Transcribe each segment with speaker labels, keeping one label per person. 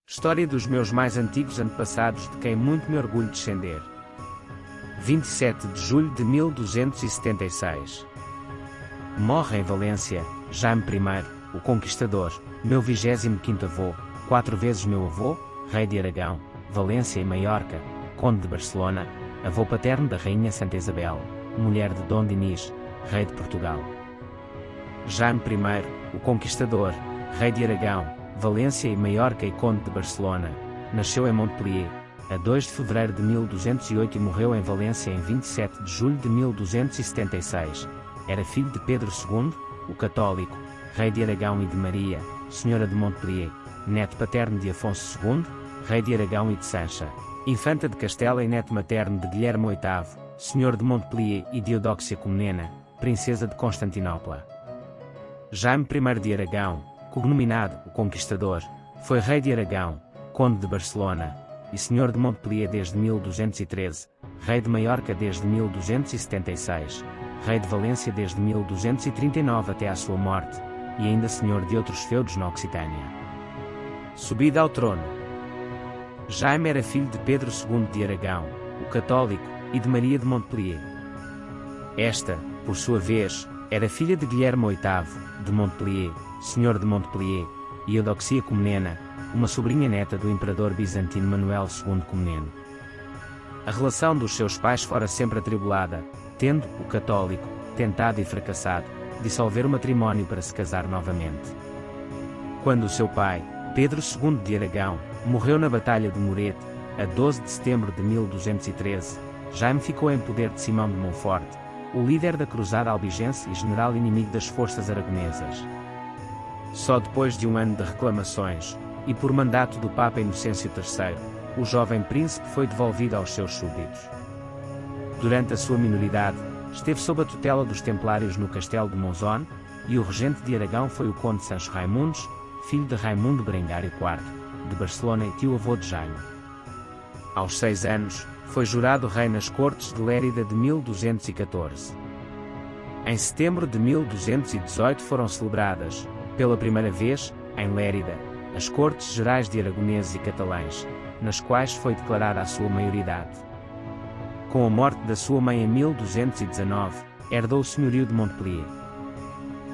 Speaker 1: História dos meus mais antigos antepassados de quem muito me orgulho descender. 27 de julho de 1276. Morre em Valência, Jaime I, o Conquistador, meu 25º avô, 4 vezes meu avô, rei de Aragão, Valência e Maiorca, conde de Barcelona, avô paterno da rainha Santa Isabel, mulher de Dom Dinis, rei de Portugal. Jaime I, o Conquistador, rei de Aragão, Valência e Maiorca e conde de Barcelona, nasceu em Montpellier, a 2 de fevereiro de 1208 e morreu em Valência em 27 de julho de 1276. Era filho de Pedro II, o Católico, rei de Aragão e de Maria, senhora de Montpellier, neto paterno de Afonso II, rei de Aragão e de Sancha, infanta de Castela e neto materno de Guilherme VIII, senhor de Montpellier e de Eudóxia Comnena, princesa de Constantinopla. Jaime I de Aragão, cognominado o Conquistador, foi rei de Aragão, conde de Barcelona, e senhor de Montpellier desde 1213, rei de Maiorca desde 1276, rei de Valência desde 1239 até à sua morte, e ainda senhor de outros feudos na Occitânia. Subida ao trono. Jaime era filho de Pedro II de Aragão, o Católico, e de Maria de Montpellier. Esta, por sua vez, era filha de Guilherme VIII, de Montpellier, senhor de Montpellier, e Eudóxia Comnena, uma sobrinha neta do imperador bizantino Manuel II Comneno. A relação dos seus pais fora sempre atribulada, tendo o Católico, tentado e fracassado, dissolver o matrimónio para se casar novamente. Quando o seu pai, Pedro II de Aragão, morreu na Batalha de Morete, a 12 de setembro de 1213, Jaime ficou em poder de Simão de Montfort, o líder da cruzada albigense e general inimigo das forças aragonesas. Só depois de um ano de reclamações, e por mandato do Papa Inocêncio III, o jovem príncipe foi devolvido aos seus súditos. Durante a sua minoridade, esteve sob a tutela dos Templários no Castelo de Monzón, e o regente de Aragão foi o conde Sancho Raimundos, filho de Raimundo Berengário IV, de Barcelona e tio-avô de Jaime. Aos 6 anos, foi jurado rei nas cortes de Lérida de 1214. Em setembro de 1218 foram celebradas, pela primeira vez, em Lérida, as Cortes Gerais de Aragoneses e Catalães, nas quais foi declarada a sua maioridade. Com a morte da sua mãe em 1219, herdou o senhorio de Montpellier.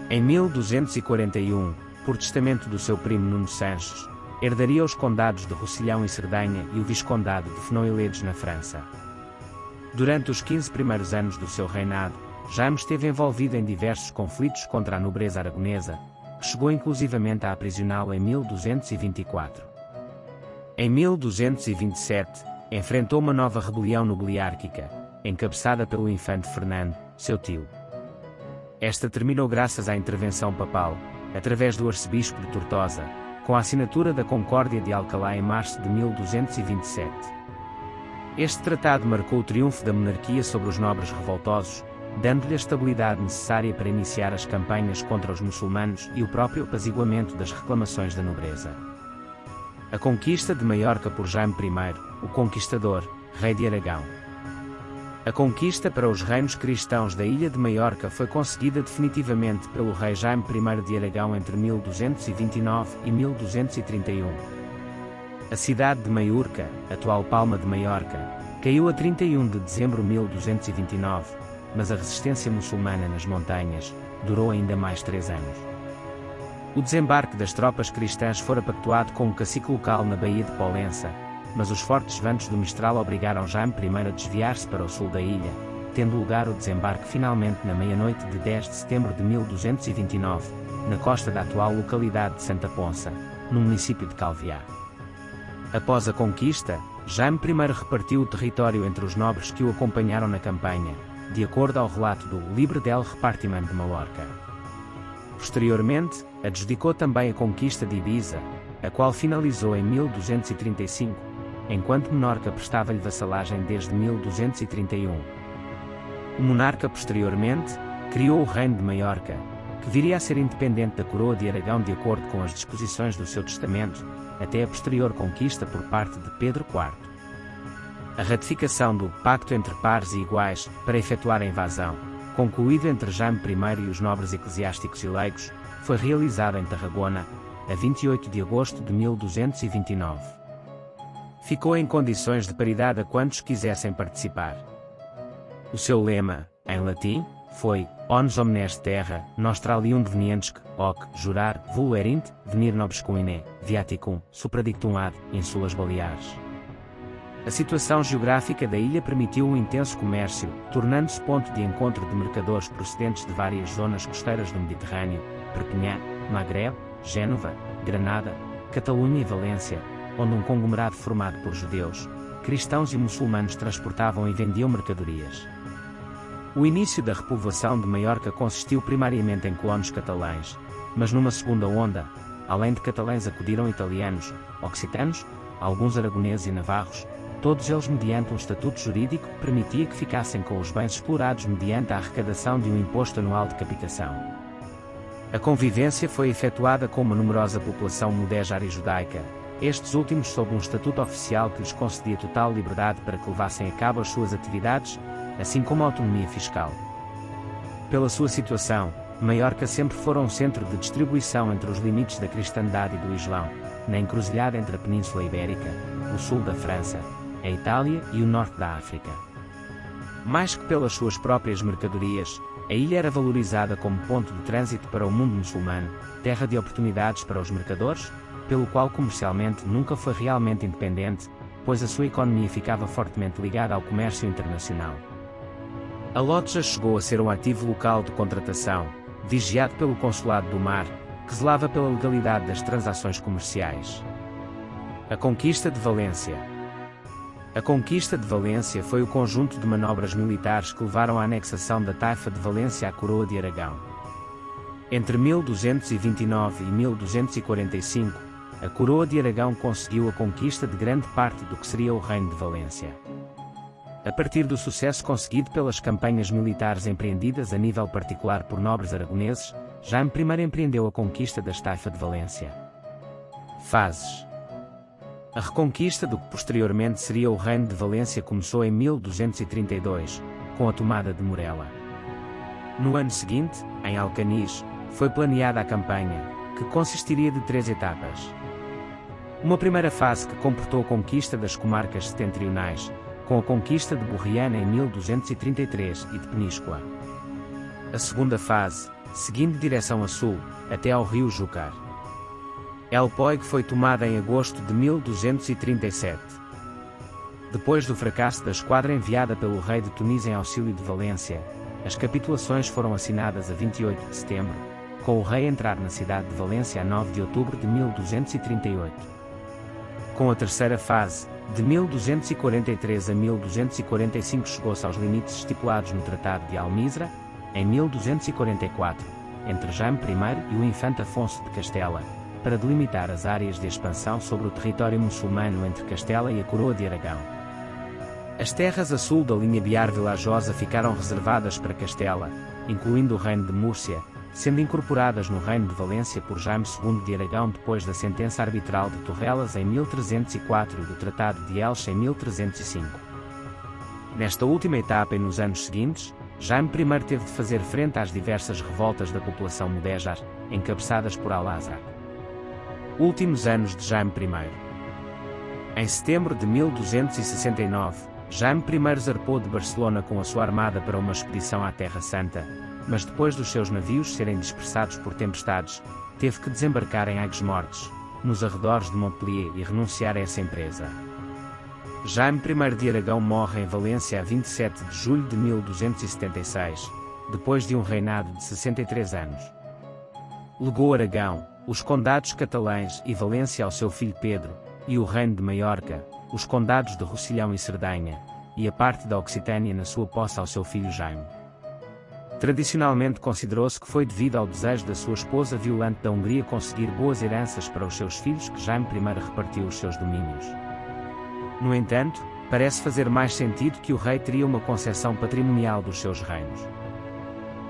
Speaker 1: Em 1241, por testamento do seu primo Nuno Sanches, herdaria os condados de Roussillon e Cerdanha e o viscondado de Fenouillettes na França. Durante os 15 primeiros anos do seu reinado, Jaime esteve envolvido em diversos conflitos contra a nobreza aragonesa, que chegou inclusivamente a aprisioná-lo em 1224. Em 1227, enfrentou uma nova rebelião nobiliárquica, encabeçada pelo infante Fernando, seu tio. Esta terminou graças à intervenção papal, através do arcebispo de Tortosa, com a assinatura da Concórdia de Alcalá em março de 1227. Este tratado marcou o triunfo da monarquia sobre os nobres revoltosos, dando-lhe a estabilidade necessária para iniciar as campanhas contra os muçulmanos e o próprio apaziguamento das reclamações da nobreza. A conquista de Maiorca por Jaime I, o Conquistador, rei de Aragão. A conquista para os reinos cristãos da ilha de Maiorca foi conseguida definitivamente pelo rei Jaime I de Aragão entre 1229 e 1231. A cidade de Maiorca, atual Palma de Maiorca, caiu a 31 de dezembro de 1229, mas a resistência muçulmana nas montanhas durou ainda mais 3 anos. O desembarque das tropas cristãs fora pactuado com o cacique local na Baía de Polença, mas os fortes ventos do Mistral obrigaram Jaime I a desviar-se para o sul da ilha, tendo lugar o desembarque finalmente na meia-noite de 10 de setembro de 1229, na costa da atual localidade de Santa Ponça, no município de Calviá. Após a conquista, Jaime I repartiu o território entre os nobres que o acompanharam na campanha, de acordo ao relato do Livre del Repartiment de Mallorca. Posteriormente, adjudicou também a conquista de Ibiza, a qual finalizou em 1235, enquanto Menorca prestava-lhe vassalagem desde 1231. O monarca posteriormente criou o Reino de Maiorca, que viria a ser independente da coroa de Aragão de acordo com as disposições do seu testamento, até a posterior conquista por parte de Pedro IV. A ratificação do Pacto entre Pares e Iguais, para efetuar a invasão, concluído entre Jaime I e os nobres eclesiásticos e leigos, foi realizada em Tarragona, a 28 de agosto de 1229. Ficou em condições de paridade a quantos quisessem participar. O seu lema, em latim, foi Ons omnes terra, nostra alium deveniensque, hoc, jurar, vulu erint, venir nobiscuine, viaticum, supradictum ad, insulas Baleares. A situação geográfica da ilha permitiu um intenso comércio, tornando-se ponto de encontro de mercadores procedentes de várias zonas costeiras do Mediterrâneo, Perpignan, Magreb, Génova, Granada, Catalunha e Valência, onde um conglomerado formado por judeus, cristãos e muçulmanos transportavam e vendiam mercadorias. O início da repovoação de Maiorca consistiu primariamente em colonos catalães, mas numa segunda onda, além de catalães acudiram italianos, occitanos, alguns aragoneses e navarros, todos eles mediante um estatuto jurídico que permitia que ficassem com os bens explorados mediante a arrecadação de um imposto anual de capitação. A convivência foi efetuada com uma numerosa população mudéjar e judaica, estes últimos sob um estatuto oficial que lhes concedia total liberdade para que levassem a cabo as suas atividades, assim como a autonomia fiscal. Pela sua situação, Maiorca sempre fora um centro de distribuição entre os limites da cristandade e do Islão, na encruzilhada entre a Península Ibérica, o sul da França, a Itália e o norte da África. Mais que pelas suas próprias mercadorias, a ilha era valorizada como ponto de trânsito para o mundo muçulmano, terra de oportunidades para os mercadores, pelo qual comercialmente nunca foi realmente independente, pois a sua economia ficava fortemente ligada ao comércio internacional. A Lotja chegou a ser um ativo local de contratação, vigiado pelo Consulado do Mar, que zelava pela legalidade das transações comerciais. A Conquista de Valência. A Conquista de Valência foi o conjunto de manobras militares que levaram à anexação da Taifa de Valência à Coroa de Aragão. Entre 1229 e 1245, a Coroa de Aragão conseguiu a conquista de grande parte do que seria o Reino de Valência. A partir do sucesso conseguido pelas campanhas militares empreendidas a nível particular por nobres aragoneses, Jaime I empreendeu a conquista da Taifa de Valência. Fases. A reconquista do que posteriormente seria o Reino de Valência começou em 1232, com a tomada de Morella. No ano seguinte, em Alcanis, foi planeada a campanha, que consistiria de 3 etapas. Uma primeira fase que comportou a conquista das comarcas setentrionais, com a conquista de Borriana em 1233 e de Peníscola. A segunda fase, seguindo direção a sul, até ao rio Júcar. El Poig foi tomada em agosto de 1237. Depois do fracasso da esquadra enviada pelo rei de Tunísia em auxílio de Valência, as capitulações foram assinadas a 28 de setembro, com o rei a entrar na cidade de Valência a 9 de outubro de 1238. Com a terceira fase, de 1243 a 1245 chegou-se aos limites estipulados no Tratado de Almizra, em 1244, entre Jaime I e o infante Afonso de Castela, para delimitar as áreas de expansão sobre o território muçulmano entre Castela e a Coroa de Aragão. As terras a sul da linha Biar-Vilajosa ficaram reservadas para Castela, incluindo o Reino de Múrcia, sendo incorporadas no Reino de Valência por Jaime II de Aragão depois da sentença arbitral de Torrelas em 1304 e do Tratado de Elche em 1305. Nesta última etapa e nos anos seguintes, Jaime I teve de fazer frente às diversas revoltas da população mudéjar, encabeçadas por Al-Azraq. Últimos anos de Jaime I. Em setembro de 1269, Jaime I zarpou de Barcelona com a sua armada para uma expedição à Terra Santa, mas depois dos seus navios serem dispersados por tempestades, teve que desembarcar em Aigues-Mortes, nos arredores de Montpellier e renunciar a essa empresa. Jaime I de Aragão morre em Valência a 27 de julho de 1276, depois de um reinado de 63 anos. Legou Aragão, os condados catalães e Valência ao seu filho Pedro, e o reino de Maiorca, os condados de Rocilhão e Cerdanha, e a parte da Occitânia na sua posse ao seu filho Jaime. Tradicionalmente considerou-se que foi devido ao desejo da sua esposa Violante da Hungria conseguir boas heranças para os seus filhos que Jaime I repartiu os seus domínios. No entanto, parece fazer mais sentido que o rei teria uma concepção patrimonial dos seus reinos.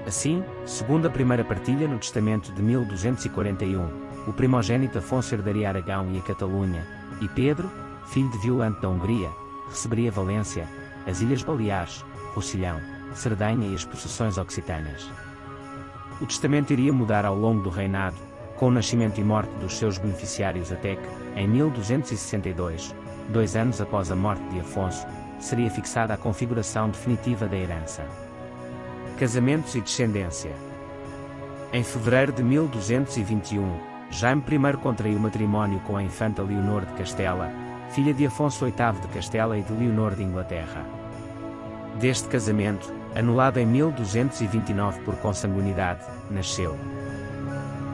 Speaker 1: Assim, segundo a primeira partilha no Testamento de 1241, o primogênito Afonso herdaria Aragão e a Catalunha, e Pedro, filho de Violante da Hungria, receberia Valência, as Ilhas Baleares, Rocilhão, Cerdanha e as possessões occitanas. O testamento iria mudar ao longo do reinado, com o nascimento e morte dos seus beneficiários até que, em 1262, 2 anos após a morte de Afonso, seria fixada a configuração definitiva da herança. Casamentos e descendência. Em fevereiro de 1221, Jaime I contraiu matrimónio com a infanta Leonor de Castela, filha de Afonso VIII de Castela e de Leonor de Inglaterra. Deste casamento, anulado em 1229 por consanguinidade, nasceu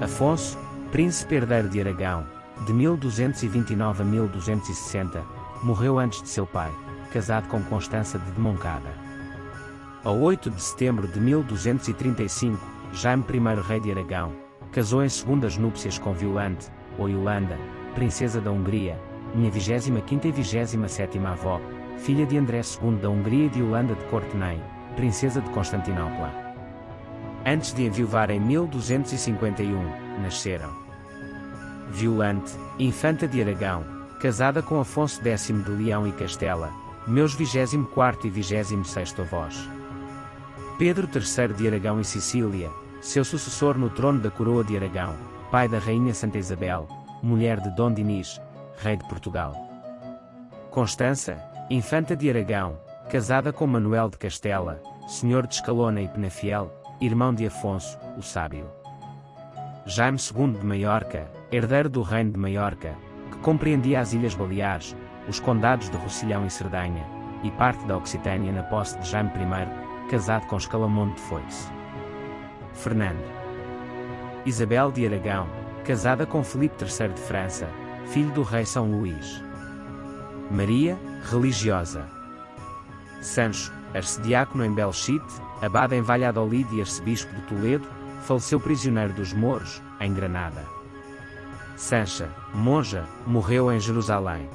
Speaker 1: Afonso, príncipe herdeiro de Aragão, de 1229 a 1260, morreu antes de seu pai, casado com Constança de Moncada. A 8 de setembro de 1235, Jaime I rei de Aragão, casou em segundas núpcias com Violante, ou Yolanda, princesa da Hungria, minha 25ª e 27ª avó, filha de André II da Hungria e de Yolanda de Courtenay, princesa de Constantinopla. Antes de enviuvar em 1251, nasceram Violante, infanta de Aragão, casada com Afonso X de Leão e Castela, meus 24º e 26º avós. Pedro III de Aragão e Sicília, seu sucessor no trono da coroa de Aragão, pai da rainha Santa Isabel, mulher de Dom Dinis, rei de Portugal. Constança, infanta de Aragão, casada com Manuel de Castela, senhor de Escalona e Penafiel, irmão de Afonso, o Sábio. Jaime II de Maiorca, herdeiro do reino de Maiorca, que compreendia as Ilhas Baleares, os condados de Rocilhão e Cerdanha, e parte da Occitânia na posse de Jaime I, casado com Escalamonte de Foix. Fernando. Isabel de Aragão, casada com Filipe III de França, filho do rei São Luís. Maria, religiosa. Sancho, arcediácono em Belchite, abade em Valladolid e arcebispo de Toledo, faleceu prisioneiro dos mouros, em Granada. Sancha, monja, morreu em Jerusalém.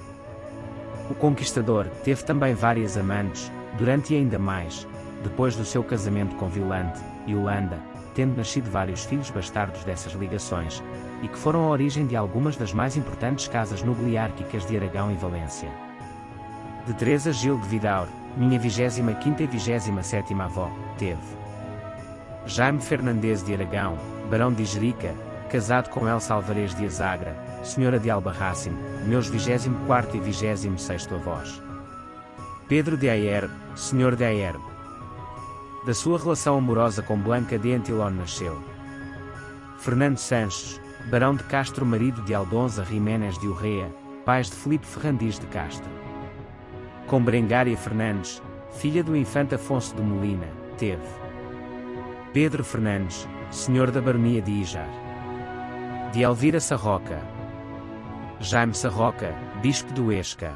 Speaker 1: O conquistador teve também várias amantes, durante e ainda mais, depois do seu casamento com Violante, Yolanda, tendo nascido vários filhos bastardos dessas ligações, e que foram a origem de algumas das mais importantes casas nobiliárquicas de Aragão e Valência. De Teresa Gil de Vidaur, minha 25ª e 27ª avó, teve Jaime Fernandes de Aragão, barão de Igerica, casado com Elsa Alvarez de Azagra, senhora de Albarracín, meus 24º e 26º avós. Pedro de Aierbe, senhor de Aierbe. Da sua relação amorosa com Blanca de Antilón nasceu Fernando Sanches, barão de Castro, marido de Aldonza Jiménez de Urrea, pais de Filipe Ferrandis de Castro. Com Berengária Fernandes, filha do infante Afonso de Molina, teve Pedro Fernandes, senhor da baronia de Ijar. De Elvira Sarroca. Jaime Sarroca, bispo do Esca.